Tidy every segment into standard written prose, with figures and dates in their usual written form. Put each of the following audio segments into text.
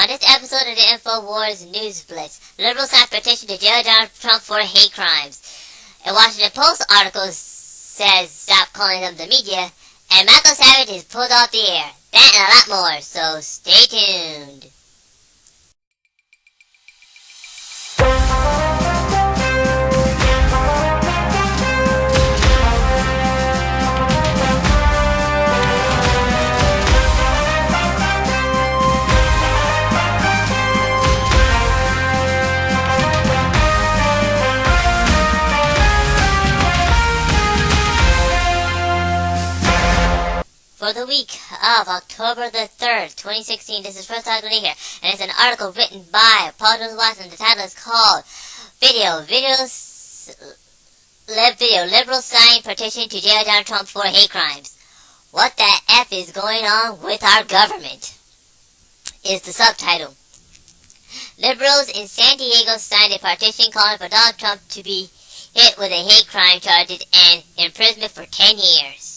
On this episode of the Infowars News Blitz, liberals sign petition to jail Donald Trump for hate crimes. A Washington Post article says stop calling them the media, and Michael Savage is pulled off the air. That and a lot more, so stay tuned. For the week of October the 3rd, 2016, this is First Talk here, and it's an article written by Paul Watson. The title is called Liberals Sign Petition to Jail Donald Trump for Hate Crimes. What the F is going on with our government? Is the subtitle. Liberals in San Diego signed a petition calling for Donald Trump to be hit with a hate crime charges and imprisonment for 10 years.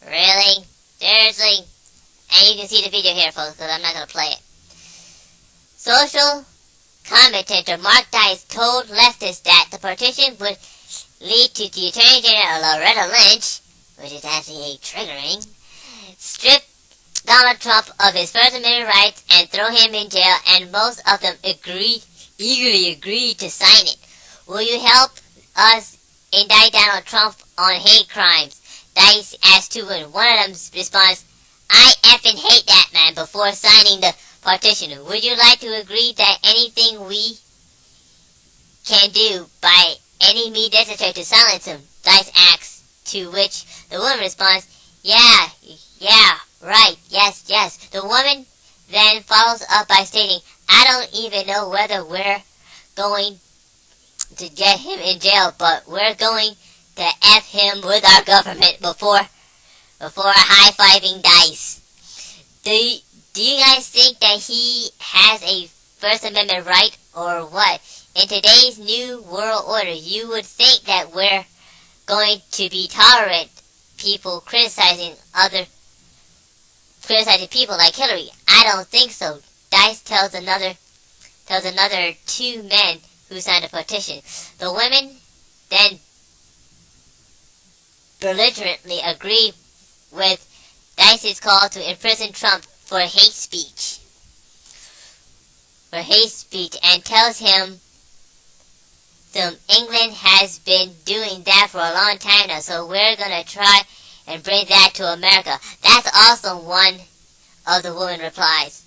Really? Seriously? And you can see the video here, folks, because I'm not going to play it. Social commentator Mark Dice told leftists that the petition would lead to the Attorney General Loretta Lynch, which is actually triggering, strip Donald Trump of his First Amendment rights and throw him in jail, and most of them eagerly agreed to sign it. Will you help us indict Donald Trump on hate crimes? Dice asked two, and one of them responds, I effing hate that man, before signing the petition. Would you like to agree that anything we can do by any means necessary to silence him? Dice asks, to which the woman responds, yeah, right, yes. The woman then follows up by stating, I don't even know whether we're going to get him in jail, but we're going to F him with our government before high-fiving Dice. Do you guys think that he has a First Amendment right or what? In today's new world order, you would think that we're going to be tolerant people criticizing people like Hillary. I don't think so. Dice tells another two men who signed a petition. The women then belligerently agree with Dice's call to imprison Trump for hate speech, and tells him England has been doing that for a long time now, so we're gonna try and bring that to America. That's awesome, one of the women replies.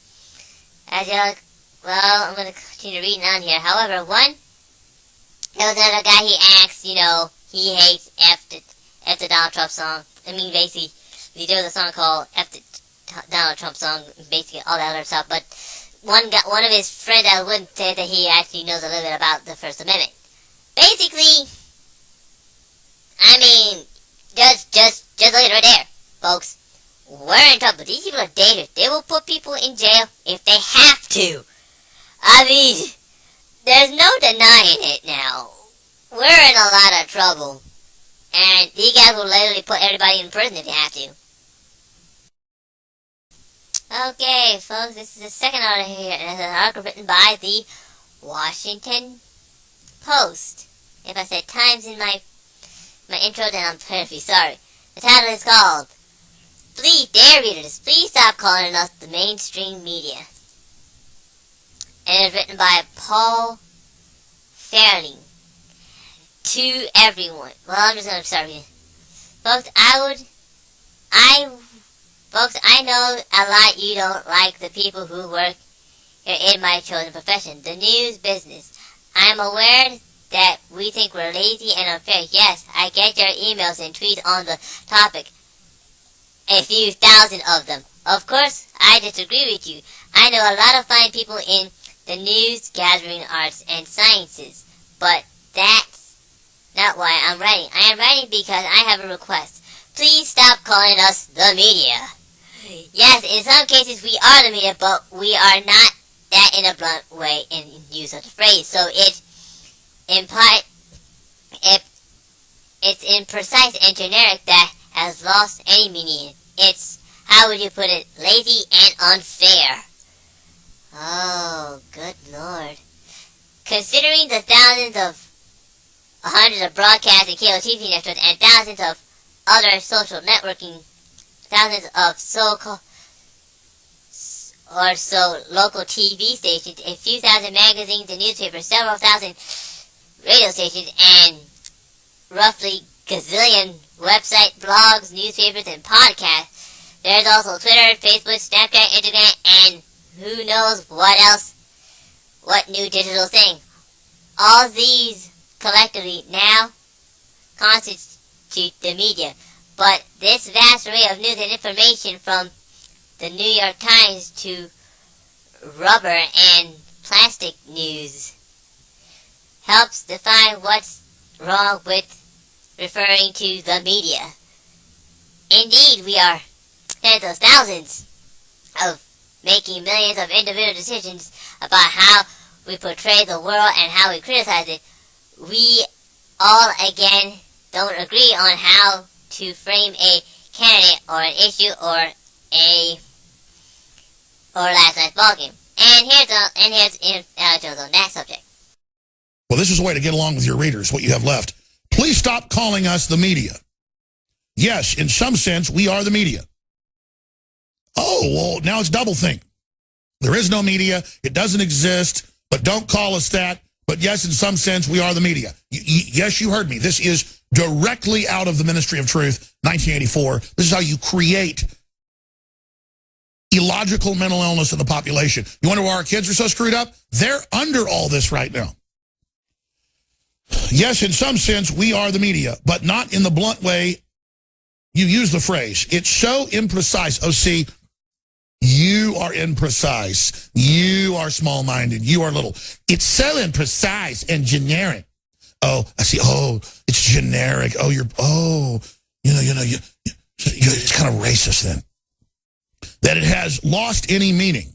I'm gonna continue reading on here. However, there was another guy, he asks, he hates F the Donald Trump song. Basically, there was a song called F the Donald Trump song, basically all that other stuff, but one of his friends that wouldn't say that he actually knows a little bit about the First Amendment. Basically, just look at it right there, folks. We're in trouble. These people are dangerous. They will put people in jail if they have to. There's no denying it now. We're in a lot of trouble. And these guys will literally put everybody in prison if they have to. Okay, folks, this is the second article here, and it's an article written by the Washington Post. If I said Times in my intro, then I'm terribly sorry. The title is called, Please, dear readers, please stop calling us the mainstream media. And it's written by Paul Fairling. To everyone. Well, I'm just gonna start reading. Folks, I know a lot you don't like the people who work here in my chosen profession, the news business. I'm aware that we think we're lazy and unfair. Yes, I get your emails and tweets on the topic. A few thousand of them. Of course, I disagree with you. I know a lot of fine people in the news, gathering, arts, and sciences, but that's not why I'm writing. I am writing because I have a request. Please stop calling us the media. Yes, in some cases we are the media, but we are not that in a blunt way in use of the phrase. So it's imprecise and generic that has lost any meaning. It's, how would you put it, lazy and unfair. Considering the hundreds of broadcast and cable TV networks and thousands of other social networking, thousands of local TV stations, a few thousand magazines and newspapers, several thousand radio stations, and roughly gazillion websites, blogs, newspapers, and podcasts. There's also Twitter, Facebook, Snapchat, Instagram, and who knows what else, what new digital thing. All these collectively now constitute the media. But this vast array of news and information, from the New York Times to rubber and plastic news, helps define what's wrong with referring to the media. Indeed, we are tens of thousands of making millions of individual decisions about how we portray the world and how we criticize it. We all again don't agree on how to frame a candidate or an issue or last night's ballgame. And here's on that subject. Well, this is a way to get along with your readers, what you have left. Please stop calling us the media. Yes, in some sense, we are the media. Oh, well, now it's doublethink. There is no media. It doesn't exist, but don't call us that. But yes, in some sense, we are the media. Yes, you heard me. This is directly out of the Ministry of Truth, 1984. This is how you create illogical mental illness in the population. You wonder why our kids are so screwed up? They're under all this right now. Yes, in some sense, we are the media, but not in the blunt way you use the phrase. It's so imprecise. Oh, see, you are imprecise. You are small-minded. You are little. It's so imprecise and generic. Oh, I see. Oh, it's generic. Oh, it's kind of racist then. That it has lost any meaning.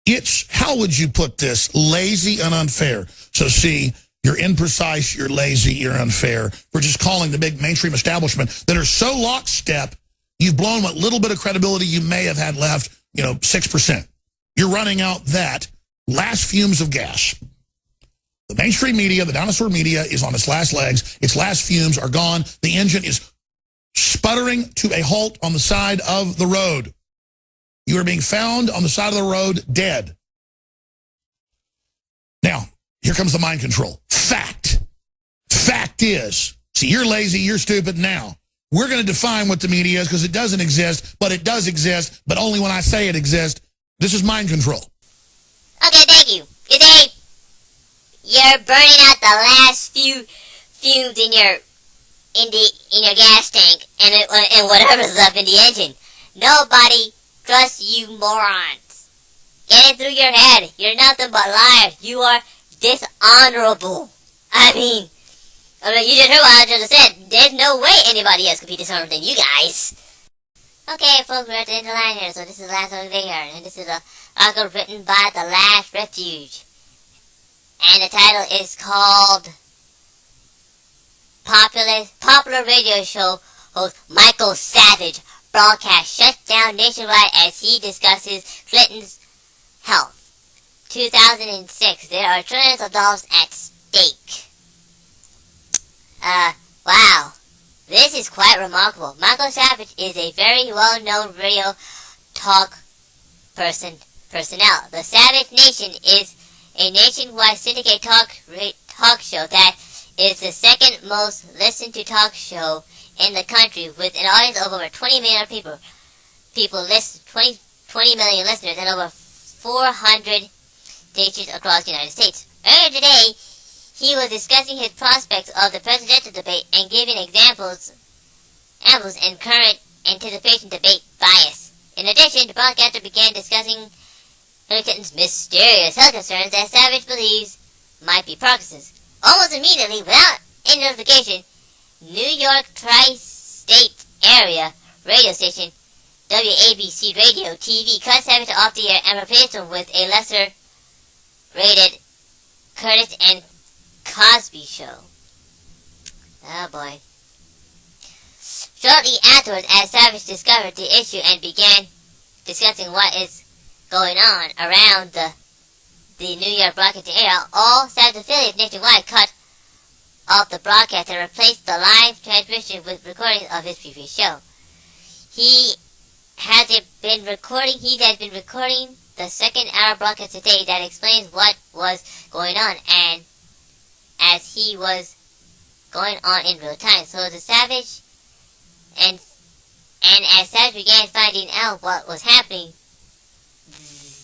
It's, how would you put this? Lazy and unfair. So see, you're imprecise, you're lazy, you're unfair for just calling the big mainstream establishment that are so lockstep, you've blown what little bit of credibility you may have had left, 6%. You're running out that last fumes of gas. The mainstream media, the dinosaur media, is on its last legs. Its last fumes are gone. The engine is sputtering to a halt on the side of the road. You are being found on the side of the road dead. Now, here comes the mind control. Fact. Fact is, see, you're lazy, you're stupid now. We're going to define what the media is because it doesn't exist, but it does exist, but only when I say it exists. This is mind control. Okay, thank you. You see, you're burning out the last few fumes in your gas tank and whatever's left in the engine. Nobody trusts you morons. Get it through your head. You're nothing but liars. You are dishonorable. I mean, you just heard what I just said. There's no way anybody else could be dishonorable than you guys. Okay, folks, we're at the end of the line here, so this is the last one today here, and this is an article written by The Last Refuge. And the title is called Popular radio show host Michael Savage broadcast shuts down nationwide as he discusses Clinton's health. 2006. There are trillions of dollars at stake. Wow. This is quite remarkable. Michael Savage is a very well-known radio talk personnel. The Savage Nation is a nationwide syndicate talk show that is the second most listened to talk show in the country, with an audience of over 20 million people. 20 million listeners and over 400 stations across the United States. Earlier today, he was discussing his prospects of the presidential debate and giving examples in current anticipation debate bias. In addition, the broadcaster began discussing Hillary Clinton's mysterious health concerns that Savage believes might be Parkinson's. Almost immediately, without any notification, New York tri-state area radio station WABC Radio TV cut Savage off the air and replaced him with a lesser-rated Curtis and Cosby show. Oh boy. Shortly afterwards, as Savage discovered the issue and began discussing what is going on around the the New York broadcasting area, all Savage affiliates nationwide cut off the broadcast and replaced the live transmission with recordings of his previous show. He has been recording the second hour broadcast today that explains what was going on, and as he was going on in real time. So the Savage, and as Savage began finding out what was happening,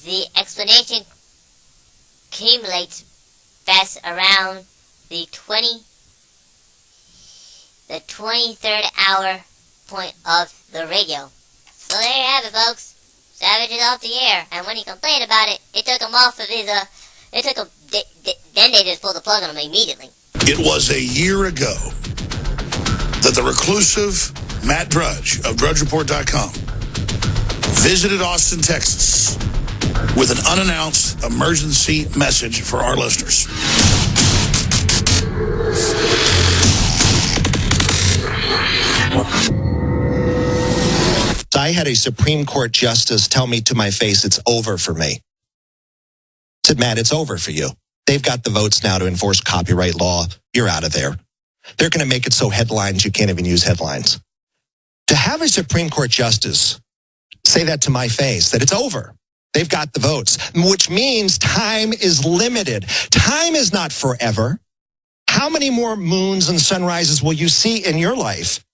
the explanation accumulates fast around the 23rd hour point of the radio. So there you have it, folks. Savage is off the air, and when he complained about it, it took him off of his, then they just pulled the plug on him immediately. It was a year ago that the reclusive Matt Drudge of DrudgeReport.com visited Austin, Texas with an unannounced emergency message for our listeners. I had a Supreme Court justice tell me to my face, it's over for me. I said, Matt, it's over for you. They've got the votes now to enforce copyright law. You're out of there. They're going to make it so headlines, you can't even use headlines. To have a Supreme Court justice say that to my face, that it's over. They've got the votes, which means time is limited. Time is not forever. How many more moons and sunrises will you see in your life?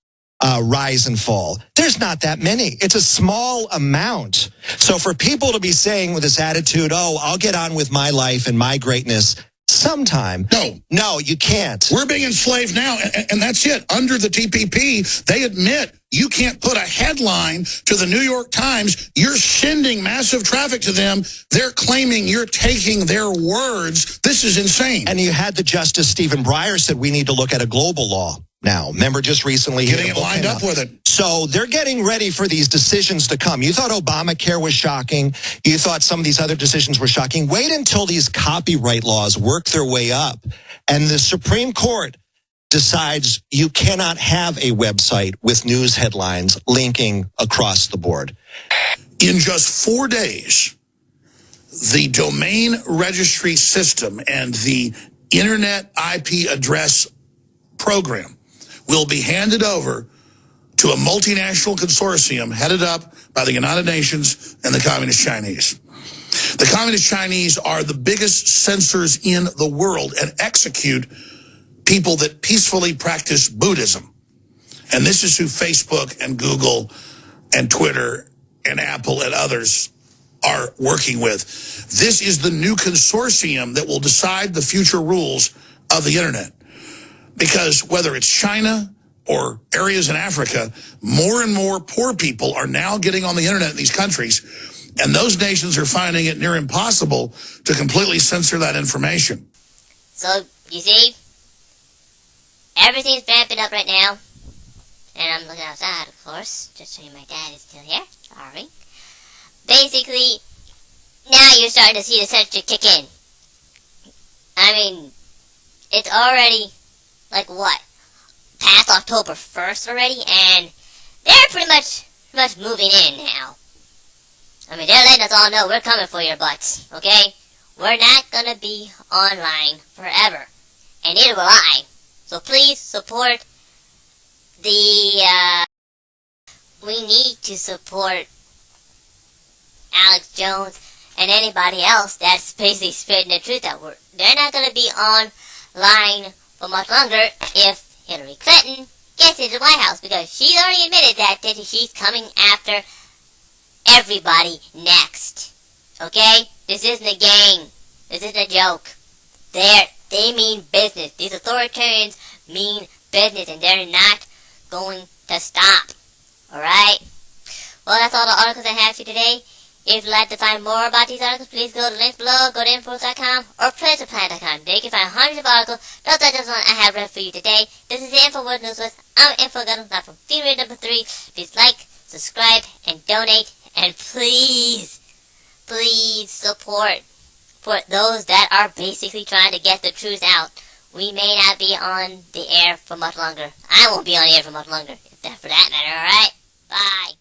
Rise and fall. There's not that many. It's a small amount. So for people to be saying with this attitude, oh, I'll get on with my life and my greatness sometime. No, you can't. We're being enslaved now, and that's it. Under the TPP, they admit you can't put a headline to the New York Times. You're sending massive traffic to them. They're claiming you're taking their words. This is insane. And you had the Justice Stephen Breyer said we need to look at a global law now. Remember just recently. Getting it lined up with it. So they're getting ready for these decisions to come. You thought Obamacare was shocking. You thought some of these other decisions were shocking. Wait until these copyright laws work their way up and the Supreme Court decides you cannot have a website with news headlines linking across the board. In just 4 days, the domain registry system and the internet IP address program will be handed over to a multinational consortium headed up by the United Nations and the Communist Chinese. The Communist Chinese are the biggest censors in the world and execute people that peacefully practice Buddhism. And this is who Facebook and Google and Twitter and Apple and others are working with. This is the new consortium that will decide the future rules of the internet. Because whether it's China or areas in Africa, more and more poor people are now getting on the internet in these countries, and those nations are finding it near impossible to completely censor that information. So, you see, everything's ramping up right now, and I'm looking outside, of course, just so my dad is still here. Sorry. Basically, now you're starting to see the censure kick in. I mean, it's already, like what, past October 1st already, and they're pretty much moving in now. I mean, they're letting us all know we're coming for your butts, okay? We're not gonna be online forever, and neither will I. So please support we need to support Alex Jones and anybody else that's basically spreading the truth out. They're not gonna be online for much longer if Hillary Clinton gets into the White House, because she's already admitted that she's coming after everybody next. Okay? This isn't a game. This isn't a joke. They mean business. These authoritarians mean business, and they're not going to stop. Alright? Well, that's all the articles I have for you today. If you'd like to find more about these articles, please go to the link below, go to Infowars.com or PlaceOfPlanet.com. There you can find hundreds of articles. Those are just one I have read for you today. This is the Infowars News with. I'm Infogun, not from Theory number 3. Please like, subscribe, and donate. And please support those that are basically trying to get the truth out. We may not be on the air for much longer. I won't be on the air for much longer, for that matter, alright? Bye.